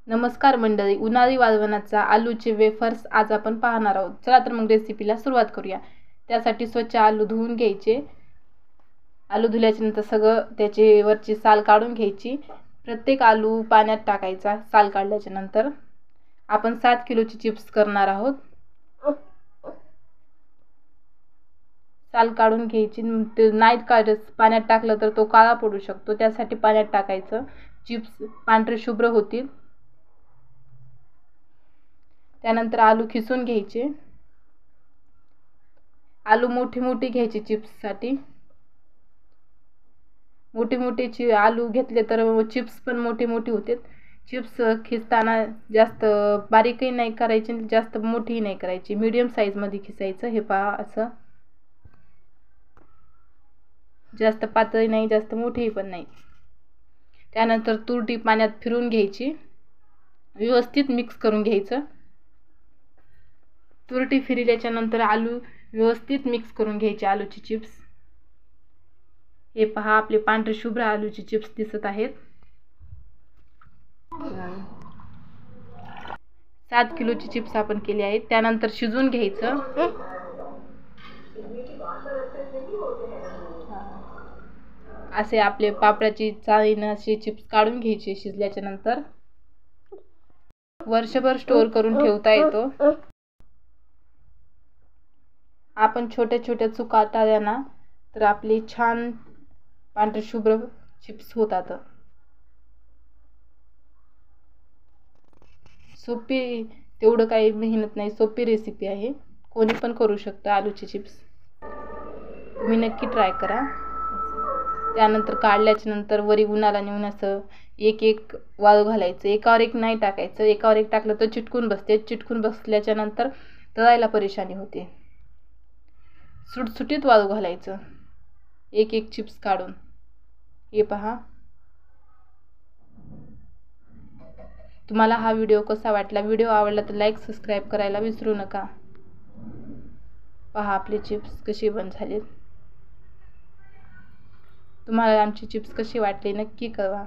नमस्कार मंडळी, उन्हाळी वाळवणाचा आलूचे वेफर्स आज आपण पाहणार आहोत. चला तर मग रेसिपीला सुरुवात करूया. त्यासाठी स्वच्छ आलू धुवून घ्यायचे. आलू धुल्याच्या नंतर सगळं त्याची वरची साल काढून घ्यायची. प्रत्येक आलू पाण्यात टाकायचा साल काढल्याच्या नंतर. आपण 7 किलोची चिप्स करणार आहोत. साल काढून घ्यायची. नाही पाण्यात टाकलं तर तो काळा पडू शकतो, त्यासाठी पाण्यात टाकायचं. चिप्स पांढरे शुभ्र होतील. त्यानंतर आलू खिसून घ्यायचे. आलू मोठी मोठी घ्यायची चिप्ससाठी. मोठी मोठी आलू घेतले तर चिप्स पण मोठी मोठी होते. चिप्स खिसताना जास्त बारीकही नाही करायची, जास्त मोठी नाही करायची, मीडियम साईजमध्ये खिसायचं. हे पहा, असं जास्त पातळी नाही, जास्त मोठी पण नाही. त्यानंतर तुरटी पाण्यात फिरून घ्यायची, व्यवस्थित मिक्स करून घ्यायचं. तुरटी फिरल्याच्या नंतर आलू व्यवस्थित मिक्स करून घ्यायचे. आलूची चिप्स हे पहा, आपले पांढरे शुभ्र आलूची चिप्स दिसत आहेत. 7 किलोची चिप्स आपण केली आहेत. त्यानंतर शिजवून घ्यायचं. असे आपले पापडाची चाळीनं असे चिप्स काढून घ्यायचे. शिजल्याच्या नंतर वर्षभर स्टोर करून ठेवता येतो. आपण छोट्या छोट्या चुका टाळल्या ना तर आपली छान पांढरे शुभ्र चिप्स होतात. सोपी, तेवढं काही मेहनत नाही, सोपी रेसिपी आहे. कोणी पण करू शकतं आलूची चिप्स. तुम्ही नक्की ट्राय करा. त्यानंतर काढल्याच्या नंतर वरी उन्हाला नेऊन असं एक एक वाळू घालायचं. एकावर एक नाही टाकायचं. एकावर एक टाकलं तर चिटकून बसते. चिटकून बसल्याच्या नंतर तळायला परेशानी होते. सुटसुटीत वाळू घालायचं, एक एक चिप्स काढून. हे पहा. तुम्हाला हा व्हिडिओ कसा वाटला? व्हिडिओ आवडला तर लाईक सबस्क्राईब करायला विसरू नका. पहा आपले चिप्स कसे बन झाले. तुम्हाला आमची चिप्स कशी वाटली नक्की कळवा.